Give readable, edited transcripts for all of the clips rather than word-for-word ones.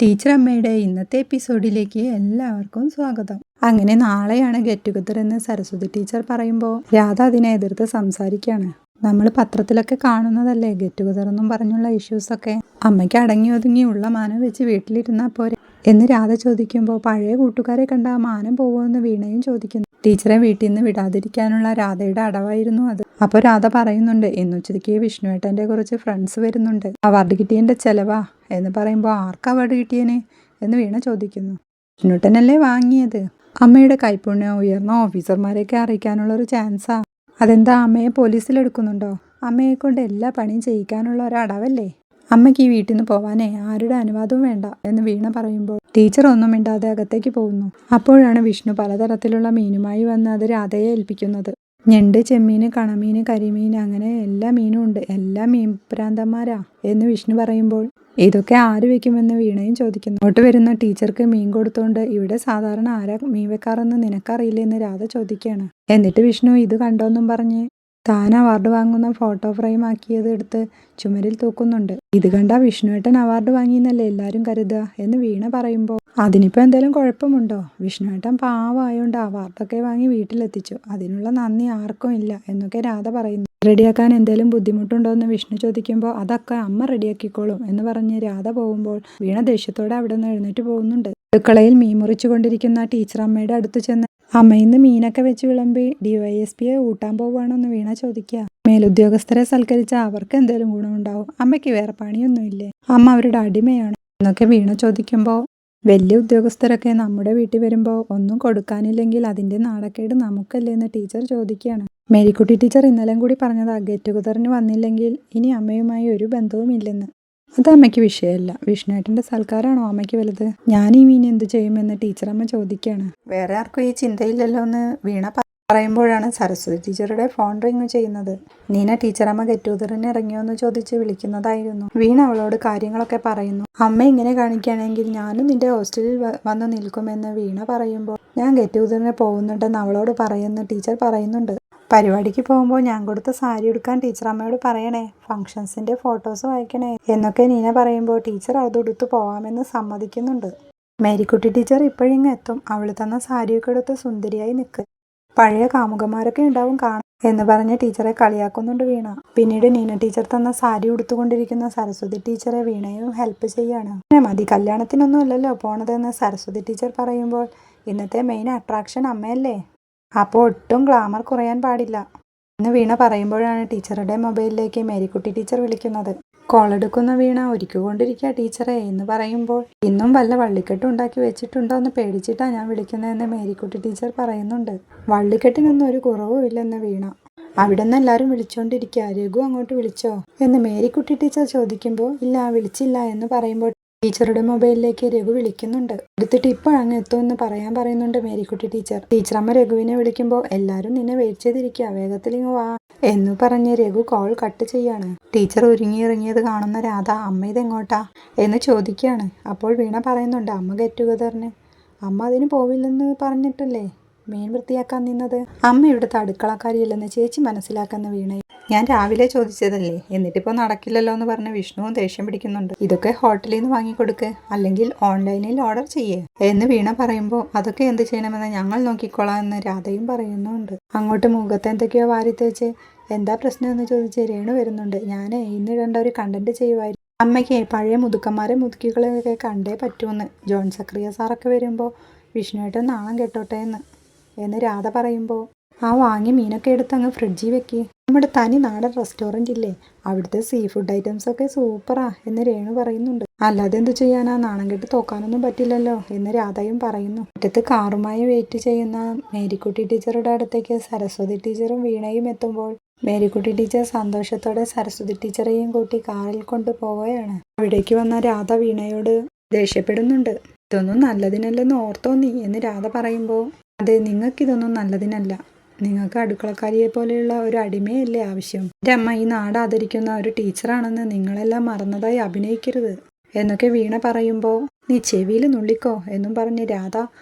Teacher അമ്മയുടെ ഇന്നത്തെ എപ്പിസോഡിലേക്ക് എല്ലാവർക്കും സ്വാഗതം. അങ്ങനെ നാളെയാണ് ഗെറ്റ് ടുഗദർ എന്ന് സരസ്വതി ടീച്ചർ പറയുമ്പോൾ രാധ അതിനെ എതിർത്ത് സംസാരിക്കുകയാണ്. നമ്മൾ പത്രത്തിലൊക്കെ കാണുന്നതല്ലേ ഗെറ്റ് ടുഗദർ എന്നും പറഞ്ഞുള്ള ഇഷ്യൂസൊക്കെ. അമ്മയ്ക്ക് അടങ്ങി ഒതുങ്ങിയുള്ള മാനം വെച്ച് വീട്ടിലിരുന്നാൽ പോരെ എന്ന് രാധ ചോദിക്കുമ്പോൾ പഴയ കൂട്ടുകാരെ കണ്ട ആ മാനം പോകുമെന്ന് വീണയും ചോദിക്കുന്നു. ടീച്ചറെ വീട്ടിൽ നിന്ന് വിടാതിരിക്കാനുള്ള രാധയുടെ അടവായിരുന്നു അത്. അപ്പോൾ രാധ പറയുന്നുണ്ട്, ഇന്നുച്ചയ്ക്ക് വിഷ്ണുവേട്ടൻ്റെ കുറച്ച് ഫ്രണ്ട്സ് വരുന്നുണ്ട്, അവാർഡ് കിട്ടിയതിൻ്റെ ചെലവാ എന്ന് പറയുമ്പോൾ ആർക്ക് അവാർഡ് കിട്ടിയേനെ എന്ന് വീണ ചോദിക്കുന്നു. വിഷ്ണുവേട്ടനല്ലേ വാങ്ങിയത്. അമ്മയുടെ കൈപ്പുണ്യം ഉയർന്ന ഓഫീസർമാരെയൊക്കെ അറിയിക്കാനുള്ള ഒരു ചാൻസാ. അതെന്താ അമ്മയെ പോലീസിലെടുക്കുന്നുണ്ടോ? അമ്മയെ കൊണ്ട് എല്ലാ പണിയും ചെയ്യിക്കാനുള്ള ഒരു അടവല്ലേ. അമ്മയ്ക്ക് ഈ വീട്ടിൽ നിന്ന് പോവാനേ ആരുടെ അനുവാദവും വേണ്ട എന്ന് വീണ പറയുമ്പോൾ ടീച്ചർ ഒന്നും മിണ്ടാതെ അകത്തേക്ക് പോകുന്നു. അപ്പോഴാണ് വിഷ്ണു പലതരത്തിലുള്ള മീനുമായി വന്ന് അത് രാധയെ ഏൽപ്പിക്കുന്നത്. ഞണ്ട്, ചെമ്മീൻ, കണമീൻ, കരിമീൻ, അങ്ങനെ എല്ലാ മീനും ഉണ്ട്. എല്ലാ മീൻ പ്രാന്തന്മാരാ എന്ന് വിഷ്ണു പറയുമ്പോൾ ഇതൊക്കെ ആര് വെക്കുമെന്ന് വീണയും ചോദിക്കുന്നു. അങ്ങോട്ട് വരുന്ന ടീച്ചർക്ക് മീൻ കൊടുത്തോണ്ട് ഇവിടെ സാധാരണ ആരാ മീൻ വെക്കാറെന്ന് നിനക്കറിയില്ലെന്ന് രാധ ചോദിക്കുകയാണ്. എന്നിട്ട് വിഷ്ണു ഇത് കണ്ടോന്നും പറഞ്ഞ് താൻ അവാർഡ് വാങ്ങുന്ന ഫോട്ടോ ഫ്രെയിം ആക്കിയത് എടുത്ത് ചുമരിൽ തൂക്കുന്നുണ്ട്. ഇത് കണ്ട വിഷ്ണുവേട്ടൻ അവാർഡ് വാങ്ങിയെന്നല്ലേ എല്ലാവരും കരുതുക എന്ന് വീണ പറയുമ്പോൾ അതിനിപ്പോൾ എന്തെങ്കിലും കുഴപ്പമുണ്ടോ? വിഷ്ണുവേട്ടൻ പാവമായോണ്ട് അവാർഡൊക്കെ വാങ്ങി വീട്ടിലെത്തിച്ചു, അതിനുള്ള നന്ദി ആർക്കും ഇല്ല എന്നൊക്കെ രാധ പറയുന്നു. റെഡിയാക്കാൻ എന്തെങ്കിലും ബുദ്ധിമുട്ടുണ്ടോ എന്ന് വിഷ്ണു ചോദിക്കുമ്പോൾ അതൊക്കെ അമ്മ റെഡിയാക്കിക്കോളും എന്ന് പറഞ്ഞ് രാധ പോകുമ്പോൾ വീണ ദേഷ്യത്തോടെ അവിടെ നിന്ന് എഴുന്നേറ്റ് പോകുന്നുണ്ട്. അടുക്കളയിൽ മീൻ മുറിച്ചു കൊണ്ടിരിക്കുന്ന ടീച്ചർ അമ്മയുടെ അടുത്ത് ചെന്ന് അമ്മയിന്ന് മീനൊക്കെ വെച്ച് വിളമ്പി DYSPയെ ഊട്ടാൻ പോവുകയാണെന്ന് വീണ ചോദിക്കുക. മേലുദ്യോഗസ്ഥരെ സൽക്കരിച്ച അവർക്ക് എന്തെങ്കിലും ഗുണമുണ്ടാവും, അമ്മയ്ക്ക് വേറെ പണിയൊന്നുമില്ലേ, അമ്മ അവരുടെ അടിമയാണ് എന്നൊക്കെ വീണ ചോദിക്കുമ്പോൾ വലിയ ഉദ്യോഗസ്ഥരൊക്കെ നമ്മുടെ വീട്ടിൽ വരുമ്പോൾ ഒന്നും കൊടുക്കാനില്ലെങ്കിൽ അതിൻ്റെ നാണക്കേട് നമുക്കല്ലേ എന്ന് ടീച്ചർ ചോദിക്കുകയാണ്. മേരിക്കുട്ടി ടീച്ചർ ഇന്നലെയും കൂടി പറഞ്ഞതാ ഗെറ്റ് ടുഗദറിന് വന്നില്ലെങ്കിൽ ഇനി അമ്മയുമായി ഒരു ബന്ധവുമില്ലെന്ന്. അത് അമ്മയ്ക്ക് വിഷയമല്ല. വിഷ്ണുവേട്ടൻ്റെ സൽക്കാരമാണോ അമ്മയ്ക്ക് വലുത്? ഞാൻ ഈ മീൻ എന്ത് ചെയ്യുമെന്ന് ടീച്ചറമ്മ ചോദിക്കുകയാണ്. വേറെ ആർക്കും ഈ ചിന്തയില്ലല്ലോ എന്ന് വീണ പറയുമ്പോഴാണ് സരസ്വതി ടീച്ചറുടെ ഫോൺ റിങ് ചെയ്യുന്നത്. നീന ടീച്ചറമ്മ ഗെറ്റ് ടുഗദറിന് ഇറങ്ങിയോ എന്ന് ചോദിച്ച് വിളിക്കുന്നതായിരുന്നു. വീണ അവളോട് കാര്യങ്ങളൊക്കെ പറയുന്നു. അമ്മ ഇങ്ങനെ കാണിക്കുകയാണെങ്കിൽ ഞാനും നിന്റെ ഹോസ്റ്റലിൽ വന്ന് നിൽക്കുമെന്ന് വീണ പറയുമ്പോൾ ഞാൻ ഗെറ്റ് ടുഗദറിന് പോകുന്നുണ്ടെന്ന് അവളോട് പറയുമെന്ന് ടീച്ചർ പറയുന്നുണ്ട്. പരിപാടിക്ക് പോകുമ്പോൾ ഞാൻ കൊടുത്ത സാരി എടുക്കാൻ ടീച്ചർ അമ്മയോട് പറയണേ, ഫംഗ്ഷൻസിൻ്റെ ഫോട്ടോസ് വായിക്കണേ എന്നൊക്കെ നീന പറയുമ്പോൾ ടീച്ചർ അതെടുത്ത് പോവാമെന്ന് സമ്മതിക്കുന്നുണ്ട്. മേരിക്കുട്ടി ടീച്ചർ ഇപ്പോഴിങ്ങ് എത്തും, അവൾ തന്ന സാരിയൊക്കെ എടുത്ത് സുന്ദരിയായി നിൽക്ക്, പഴയ കാമുകന്മാരൊക്കെ ഉണ്ടാവും കാണാം എന്ന് പറഞ്ഞ് ടീച്ചറെ കളിയാക്കുന്നുണ്ട് വീണ. പിന്നീട് നീന ടീച്ചർ തന്ന സാരി ഉടുത്തുകൊണ്ടിരിക്കുന്ന സരസ്വതി ടീച്ചറെ വീണയും ഹെൽപ്പ് ചെയ്യാണ്. മതി, കല്യാണത്തിനൊന്നും അല്ലല്ലോ പോണതെന്ന് സരസ്വതി ടീച്ചർ പറയുമ്പോൾ ഇന്നത്തെ മെയിൻ അട്രാക്ഷൻ അമ്മയല്ലേ, അപ്പോൾ ഒട്ടും ഗ്ലാമർ കുറയാൻ പാടില്ല എന്ന് വീണ പറയുമ്പോഴാണ് ടീച്ചറുടെ മൊബൈലിലേക്ക് മേരിക്കുട്ടി ടീച്ചർ വിളിക്കുന്നത്. കോൾ എടുക്കുന്ന വീണ ഒരുക്കൊണ്ടിരിക്കുക ടീച്ചറെ എന്ന് പറയുമ്പോൾ ഇന്നും വല്ല വള്ളിക്കെട്ടും ഉണ്ടാക്കി വെച്ചിട്ടുണ്ടോ എന്ന് പേടിച്ചിട്ടാ ഞാൻ വിളിക്കുന്നതെന്ന് മേരിക്കുട്ടി ടീച്ചർ പറയുന്നുണ്ട്. വള്ളിക്കെട്ടിനൊന്നും ഒരു കുറവും ഇല്ലെന്ന് വീണ. അവിടെ നിന്ന് എല്ലാവരും വിളിച്ചുകൊണ്ടിരിക്കുക, രഘു അങ്ങോട്ട് വിളിച്ചോ എന്ന് മേരിക്കുട്ടി ടീച്ചർ ചോദിക്കുമ്പോൾ ഇല്ല വിളിച്ചില്ല എന്ന് പറയുമ്പോൾ ടീച്ചറുടെ മൊബൈലിലേക്ക് രഘു വിളിക്കുന്നുണ്ട്. എടുത്തിട്ട് ഇപ്പോഴങ്ങ് എത്തുമെന്ന് പറയാൻ പറയുന്നുണ്ട് മേരിക്കുട്ടി ടീച്ചർ. ടീച്ചറമ്മ രഘുവിനെ വിളിക്കുമ്പോൾ എല്ലാവരും നിന്നെ വെയിറ്റ് ചെയ്തിരിക്കുക, വേഗത്തിലിങ്ങ് വാ എന്ന് പറഞ്ഞ് രഘു കോൾ കട്ട് ചെയ്യാണ്. ടീച്ചർ ഒരുങ്ങിയിറങ്ങിയത് കാണുന്ന രാധ അമ്മ ഇതെങ്ങോട്ടാ എന്ന് ചോദിക്കുകയാണ്. അപ്പോൾ വീണ പറയുന്നുണ്ട് അമ്മ ഗെറ്റ് ടുഗദറിന്. അമ്മ അതിന് പോവില്ലെന്ന് പറഞ്ഞിട്ടല്ലേ മീൻ വൃത്തിയാക്കാൻ നിന്നത്. അമ്മ ഇവിടുത്തെ അടുക്കളക്കാരിയല്ലെന്ന് ചേച്ചി മനസ്സിലാക്കുന്ന വീണ. ഞാൻ രാവിലെ ചോദിച്ചതല്ലേ, എന്നിട്ടിപ്പോൾ നടക്കില്ലല്ലോ എന്ന് പറഞ്ഞ് വിഷ്ണുവും ദേഷ്യം പിടിക്കുന്നുണ്ട്. ഇതൊക്കെ ഹോട്ടലിൽ നിന്ന് വാങ്ങിക്കൊടുക്ക്, അല്ലെങ്കിൽ ഓൺലൈനിൽ ഓർഡർ ചെയ്യേ എന്ന് വീണ പറയുമ്പോൾ അതൊക്കെ എന്ത് ചെയ്യണമെന്ന് ഞങ്ങൾ നോക്കിക്കോളാം എന്ന് രാധയും പറയുന്നുണ്ട്. അങ്ങോട്ട് മുഖത്ത് എന്തൊക്കെയോ വാരി തേച്ച് എന്താ പ്രശ്നം എന്ന് ചോദിച്ച് രേണു വരുന്നുണ്ട്. ഞാൻ ഇന്നിടേണ്ട ഒരു കണ്ടന്റ് ചെയ്യുമായിരുന്നു. അമ്മയ്ക്ക് പഴയ മുതുക്കന്മാരെ മുതുക്കികളെയൊക്കെ കണ്ടേ പറ്റൂന്ന്. ജോൺ സക്രിയ സാറൊക്കെ വരുമ്പോൾ വിഷ്ണുവായിട്ട് നാണം കെട്ടോട്ടെ എന്ന് രാധ പറയുമ്പോൾ ആ വാങ്ങിയ മീനൊക്കെ എടുത്ത് അങ്ങ് ഫ്രിഡ്ജിൽ വെക്കി, നമ്മുടെ തനി നാടൻ റെസ്റ്റോറൻറ്റ് ഇല്ലേ അവിടുത്തെ സീ ഫുഡ് ഐറ്റംസ് ഒക്കെ സൂപ്പറാ എന്ന് രേണു പറയുന്നുണ്ട്. അല്ലാതെ എന്ത് ചെയ്യാനാ, നാണം കെട്ട് തോക്കാനൊന്നും പറ്റില്ലല്ലോ എന്ന് രാധയും പറയുന്നു. മുറ്റത്ത് കാറുമായി വെയിറ്റ് ചെയ്യുന്ന മേരിക്കുട്ടി ടീച്ചറുടെ അടുത്തേക്ക് സരസ്വതി ടീച്ചറും വീണയും എത്തുമ്പോൾ മേരിക്കുട്ടി ടീച്ചർ സന്തോഷത്തോടെ സരസ്വതി ടീച്ചറെയും കൂട്ടി കാറിൽ കൊണ്ടുപോവുകയാണ്. അവിടേക്ക് വന്ന രാധ വീണയോട് ദേഷ്യപ്പെടുന്നുണ്ട്. ഇതൊന്നും നല്ലതിനല്ലെന്ന് ഓർത്തോ നീ എന്ന് രാധ പറയുമ്പോൾ അതെ, നിങ്ങൾക്കിതൊന്നും നല്ലതിനല്ല, നിങ്ങൾക്ക് അടുക്കളക്കാരിയെ പോലെയുള്ള ഒരു അടിമയല്ലേ ആവശ്യം. എൻ്റെ അമ്മ ഈ നാട് ആദരിക്കുന്ന ഒരു ടീച്ചറാണെന്ന് നിങ്ങളെല്ലാം മറന്നതായി അഭിനയിക്കരുത് എന്നൊക്കെ വീണ പറയുമ്പോൾ നീ ചെവിയിൽ നുള്ളിക്കോ എന്നും പറഞ്ഞ് രാധ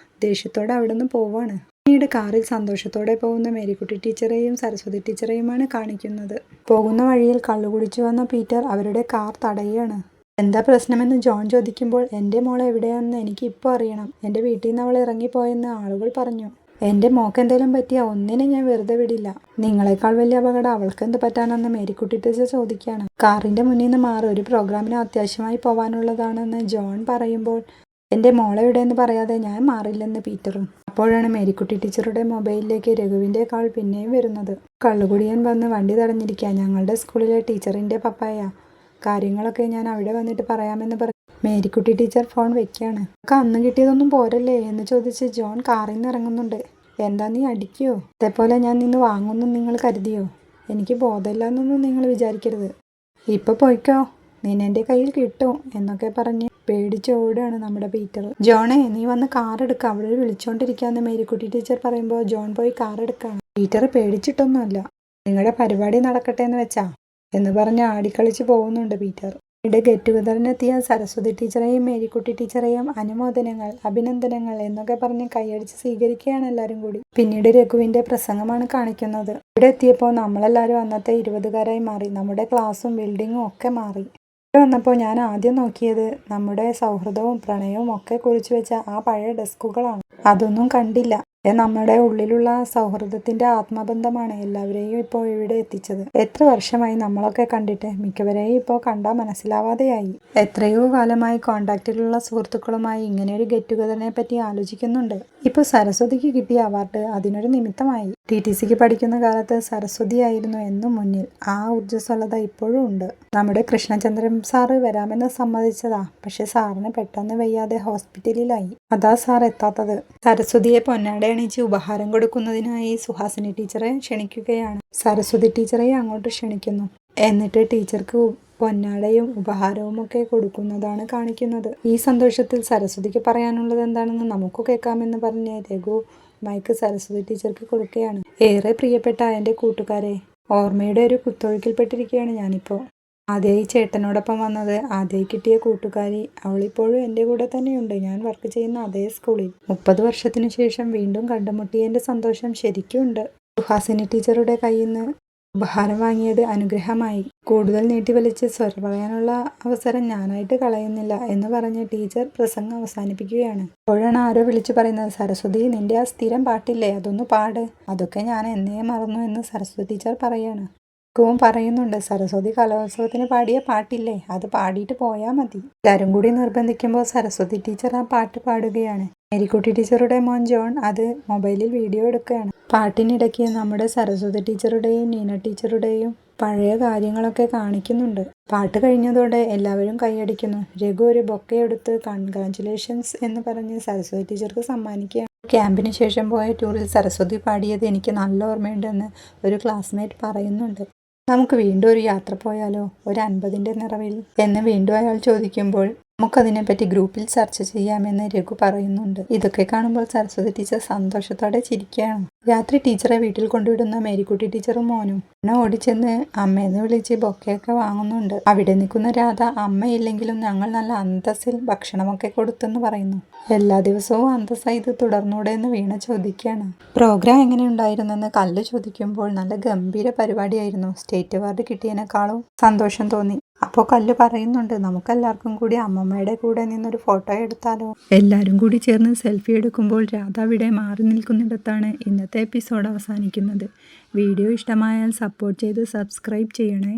ദേഷ്യത്തോടെ അവിടെ നിന്ന് പോവാണ്. പിന്നീട് കാറിൽ സന്തോഷത്തോടെ പോകുന്ന മേരിക്കുട്ടി ടീച്ചറെയും സരസ്വതി ടീച്ചറെയുമാണ് കാണിക്കുന്നത്. പോകുന്ന വഴിയിൽ കള്ളുകുടിച്ചു വന്ന പീറ്റർ അവരുടെ കാർ തടയുകയാണ്. എന്താ പ്രശ്നമെന്ന് ജോൺ ചോദിക്കുമ്പോൾ എൻ്റെ മോൾ എവിടെയാണെന്ന് എനിക്ക് ഇപ്പോൾ അറിയണം. എൻ്റെ വീട്ടിൽ നിന്ന് അവൾ ഇറങ്ങിപ്പോയെന്ന് ആളുകൾ പറഞ്ഞു. എൻ്റെ മോക്ക് എന്തെങ്കിലും പറ്റിയാൽ ഒന്നിനും ഞാൻ വെറുതെ വിടില്ല. നിങ്ങളെക്കാൾ വലിയ അപകടം അവൾക്ക് എന്ത് പറ്റാനെന്ന് മേരിക്കുട്ടി ടീച്ചർ ചോദിക്കുകയാണ്. കാറിൻ്റെ മുന്നിൽ നിന്ന് മാറി, ഒരു പ്രോഗ്രാമിന് അത്യാവശ്യമായി പോകാനുള്ളതാണെന്ന് ജോൺ പറയുമ്പോൾ എൻ്റെ മോളെവിടെയെന്ന് പറയാതെ ഞാൻ മാറില്ലെന്ന് പീറ്ററും. അപ്പോഴാണ് മേരിക്കുട്ടി ടീച്ചറുടെ മൊബൈലിലേക്ക് രഘുവിൻ്റെ കാൾ പിന്നെയും വരുന്നത്. കള്ളുകുടിയൻ വന്ന് വണ്ടി തടഞ്ഞിരിക്കുക. ഞങ്ങളുടെ സ്കൂളിലെ ടീച്ചറിൻ്റെ പപ്പായ. കാര്യങ്ങളൊക്കെ ഞാൻ അവിടെ വന്നിട്ട് പറയാമെന്ന് പറഞ്ഞു മേരിക്കുട്ടി ടീച്ചർ ഫോൺ വെക്കുകയാണ്. അന്ന് കിട്ടിയതൊന്നും പോരല്ലേ എന്ന് ചോദിച്ച് ജോൺ കാറിൽ നിന്ന് ഇറങ്ങുന്നുണ്ട്. എന്താ നീ അടിക്കുകയോ? അതേപോലെ ഞാൻ നിന്ന് വാങ്ങുന്നു നിങ്ങൾ കരുതിയോ? എനിക്ക് ബോധമില്ലെന്നൊന്നും നിങ്ങൾ വിചാരിക്കരുത്. ഇപ്പൊ പോയിക്കോ, നിന്നെൻ്റെ കയ്യിൽ കിട്ടും എന്നൊക്കെ പറഞ്ഞ് പേടിച്ച് ഓടുകയാണ് നമ്മുടെ പീറ്റർ. ജോണേ, നീ വന്ന് കാർ എടുക്കുക, അവിടെ വിളിച്ചോണ്ടിരിക്കാന്ന് മേരിക്കുട്ടി ടീച്ചർ പറയുമ്പോൾ ജോൺ പോയി കാർ എടുക്കുകയാണ്. പീറ്റർ പേടിച്ചിട്ടൊന്നുമല്ല. നിങ്ങളുടെ പരിപാടി നടക്കട്ടെ എന്ന് വെച്ചാ എന്ന് പറഞ്ഞ് ആടിക്കളിച്ച് പോകുന്നുണ്ട് പീറ്റർ. ഇവിടെ ഗെറ്റ് ടുഗദറിനെത്തിയ സരസ്വതി ടീച്ചറെയും മേരിക്കുട്ടി ടീച്ചറെയും അനുമോദനങ്ങൾ, അഭിനന്ദനങ്ങൾ എന്നൊക്കെ പറഞ്ഞ് കൈയടിച്ച് സ്വീകരിക്കുകയാണ് എല്ലാവരും കൂടി. പിന്നീട് രഘുവിന്റെ പ്രസംഗമാണ് കാണിക്കുന്നത്. ഇവിടെ എത്തിയപ്പോൾ നമ്മളെല്ലാവരും അന്നത്തെ 20കാരായി മാറി. നമ്മുടെ ക്ലാസ്സും ബിൽഡിങ്ങും ഒക്കെ മാറി. ഇവിടെ വന്നപ്പോൾ ഞാൻ ആദ്യം നോക്കിയത് നമ്മുടെ സൗഹൃദവും പ്രണയവും ഒക്കെ കുറിച്ച് വെച്ച ആ പഴയ ഡെസ്കുകളാണ്. അതൊന്നും കണ്ടില്ല. നമ്മുടെ ഉള്ളിലുള്ള സൗഹൃദത്തിന്റെ ആത്മബന്ധമാണ് എല്ലാവരെയും ഇപ്പോൾ ഇവിടെ എത്തിച്ചത്. എത്ര വർഷമായി നമ്മളൊക്കെ കണ്ടിട്ട്? മിക്കവരെയും ഇപ്പോൾ കണ്ടാൽ മനസ്സിലാവാതെയായി. എത്രയോ കാലമായി കോണ്ടാക്റ്റിലുള്ള സുഹൃത്തുക്കളുമായി ഇങ്ങനെയൊരു ഗെറ്റ് ടുഗദറിനെ പറ്റി ആലോചിക്കുന്നുണ്ട്. ഇപ്പോൾ സരസ്വതിക്ക് കിട്ടിയ അവാർഡ് അതിനൊരു നിമിത്തമായി. TTCക്ക് പഠിക്കുന്ന കാലത്ത് സരസ്വതിയായിരുന്നു എന്നും മുന്നിൽ. ആ ഊർജ്ജസ്വലത ഇപ്പോഴും ഉണ്ട്. നമ്മുടെ കൃഷ്ണചന്ദ്രൻ സാറ് വരാമെന്ന് സമ്മതിച്ചതാ. പക്ഷെ സാറിന് പെട്ടെന്ന് വയ്യാതെ ഹോസ്പിറ്റലിലായി. അതാ സാർ എത്താത്തത്. സരസ്വതിയെ പൊന്നാട അണിയിച്ച് ഉപഹാരം കൊടുക്കുന്നതിനായി സുഹാസിനി ടീച്ചറെ ക്ഷണിക്കുകയാണ്. സരസ്വതി ടീച്ചറെ അങ്ങോട്ട് ക്ഷണിക്കുന്നു. എന്നിട്ട് ടീച്ചർക്ക് പൊന്നാടയും ഉപഹാരവും ഒക്കെ കൊടുക്കുന്നതാണ് കാണിക്കുന്നത്. ഈ സന്തോഷത്തിൽ സരസ്വതിക്ക് പറയാനുള്ളത് എന്താണെന്ന് നമുക്ക് കേൾക്കാമെന്ന് പറഞ്ഞ് രഘു മൈക്ക് സരസ്വതി ടീച്ചർക്ക് കൊടുക്കുകയാണ്. ഏറെ പ്രിയപ്പെട്ട എൻ്റെ കൂട്ടുകാരെ, ഓർമ്മയുടെ ഒരു കുത്തൊഴുക്കിൽപ്പെട്ടിരിക്കുകയാണ് ഞാനിപ്പോൾ. ആദ്യമായി ചേട്ടനോടൊപ്പം വന്നത്, ആദ്യമായി കിട്ടിയ കൂട്ടുകാരി, അവളിപ്പോഴും എൻ്റെ കൂടെ തന്നെയുണ്ട്. ഞാൻ വർക്ക് ചെയ്യുന്ന അതേ സ്കൂളിൽ. 30 വർഷത്തിനു ശേഷം വീണ്ടും കണ്ടുമുട്ടിയതിൻ്റെ സന്തോഷം ശരിക്കും ഉണ്ട്. സുഹാസിനി ടീച്ചറുടെ കയ്യിൽ നിന്ന് ഉപഹാരം വാങ്ങിയത് അനുഗ്രഹമായി. കൂടുതൽ നീട്ടിവലിച്ച് സ്വരം പറയാനുള്ള അവസരം ഞാനായിട്ട് കളയുന്നില്ല എന്ന് പറഞ്ഞ് ടീച്ചർ പ്രസംഗം അവസാനിപ്പിക്കുകയാണ്. അപ്പോഴാണ് ആരോ വിളിച്ചു പറയുന്നത്, സരസ്വതി, നിന്റെ ആ സ്ഥിരം പാട്ടില്ലേ, അതൊന്ന് പാട്. അതൊക്കെ ഞാൻ എന്നേ മറന്നു എന്ന് സരസ്വതി ടീച്ചർ പറയാണ്. വും പറയുന്നുണ്ട്, സരസ്വതി കലോത്സവത്തിന് പാടിയ പാട്ടില്ലേ, അത് പാടിയിട്ട് പോയാൽ മതി. എല്ലാവരും കൂടി നിർബന്ധിക്കുമ്പോൾ സരസ്വതി ടീച്ചർ ആ പാട്ട് പാടുകയാണ്. മേരിക്കുട്ടി ടീച്ചറുടെ മോൻ ജോൺ അത് മൊബൈലിൽ വീഡിയോ എടുക്കുകയാണ്. പാട്ടിനിടയ്ക്ക് നമ്മുടെ സരസ്വതി ടീച്ചറുടെയും നീന ടീച്ചറുടെയും പഴയ കാര്യങ്ങളൊക്കെ കാണിക്കുന്നുണ്ട്. പാട്ട് കഴിഞ്ഞതോടെ എല്ലാവരും കൈയടിക്കുന്നു. രഘു ഒരു ബൊക്കെ എടുത്ത് കൺഗ്രാറ്റുലേഷൻസ് എന്ന് പറഞ്ഞ് സരസ്വതി ടീച്ചർക്ക് സമ്മാനിക്കുകയാണ്. ക്യാമ്പിന് ശേഷം പോയ ടൂറിൽ സരസ്വതി പാടിയത് എനിക്ക് നല്ല ഓർമ്മയുണ്ടെന്ന് ഒരു ക്ലാസ്മേറ്റ് പറയുന്നുണ്ട്. നമുക്ക് വീണ്ടും ഒരു യാത്ര പോയാലോ, ഒരു 50ന്റെ നിറവിൽ എന്ന് വീണ്ടും അയാൾ ചോദിക്കുമ്പോൾ നമുക്കതിനെപ്പറ്റി ഗ്രൂപ്പിൽ ചർച്ച ചെയ്യാമെന്ന് രഘു പറയുന്നുണ്ട്. ഇതൊക്കെ കാണുമ്പോൾ സരസ്വതി ടീച്ചർ സന്തോഷത്തോടെ ചിരിക്കുകയാണ്. രാത്രി ടീച്ചറെ വീട്ടിൽ കൊണ്ടുവിടുന്ന മേരിക്കുട്ടി ടീച്ചറും മോനും ഓടിച്ചെന്ന് അമ്മയെന്ന് വിളിച്ച് ബൊക്കെയൊക്കെ വാങ്ങുന്നുണ്ട്. അവിടെ നിൽക്കുന്ന രാധ, അമ്മയില്ലെങ്കിലും ഞങ്ങൾ നല്ല അന്തസ്സിൽ ഭക്ഷണമൊക്കെ കൊടുത്തെന്ന് പറയുന്നു. എല്ലാ ദിവസവും അന്തസ്സായി ഇത് തുടർന്നൂടെ എന്ന് വീണ ചോദിക്കുകയാണ്. പ്രോഗ്രാം എങ്ങനെ ഉണ്ടായിരുന്നെന്ന് കല്ല് ചോദിക്കുമ്പോൾ നല്ല ഗംഭീര പരിപാടിയായിരുന്നു. സ്റ്റേറ്റ് അവാർഡ് കിട്ടിയതിനേക്കാളും സന്തോഷം തോന്നി. അപ്പോൾ കല്ല് പറയുന്നുണ്ട്, നമുക്കെല്ലാവർക്കും കൂടി അമ്മമ്മയുടെ കൂടെ നിന്നൊരു ഫോട്ടോ എടുത്താലോ. എല്ലാവരും കൂടി ചേർന്ന് സെൽഫി എടുക്കുമ്പോൾ രാധ അവിടെ മാറി നിൽക്കുന്നിടത്താണ് ഇന്നത്തെ എപ്പിസോഡ് അവസാനിക്കുന്നത്. വീഡിയോ ഇഷ്ടമായാൽ സപ്പോർട്ട് ചെയ്ത് സബ്സ്ക്രൈബ് ചെയ്യണേ.